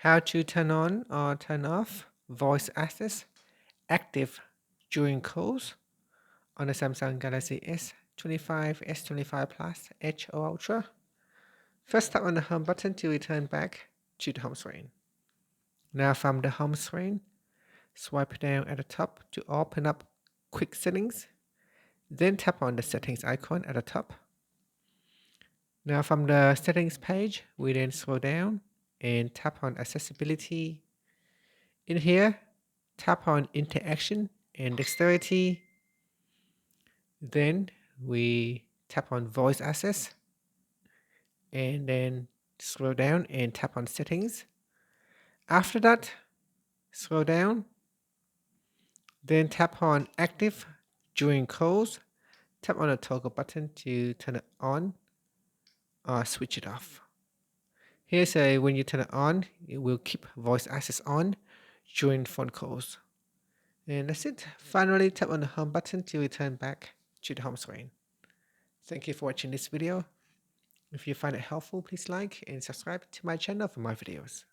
How to turn on or turn off voice access active during calls on the Samsung Galaxy S25, S25 Plus, Edge or Ultra. First, tap on the home button to return back to the home screen. Now from the home screen, swipe down at the top to open up quick settings. Then tap on the settings icon at the top. Now from the settings page, we then scroll down and tap on accessibility. In here, tap on interaction and dexterity. Then we tap on voice access and then scroll down and tap on settings. After that, scroll down, then tap on active during calls. Tap on the toggle button to turn it on or switch it off. Here's a when you turn it on, it will keep voice access on during phone calls. And that's it. Finally, tap on the home button to return back to the home screen. Thank you for watching this video. If you find it helpful, please like and subscribe to my channel for more videos.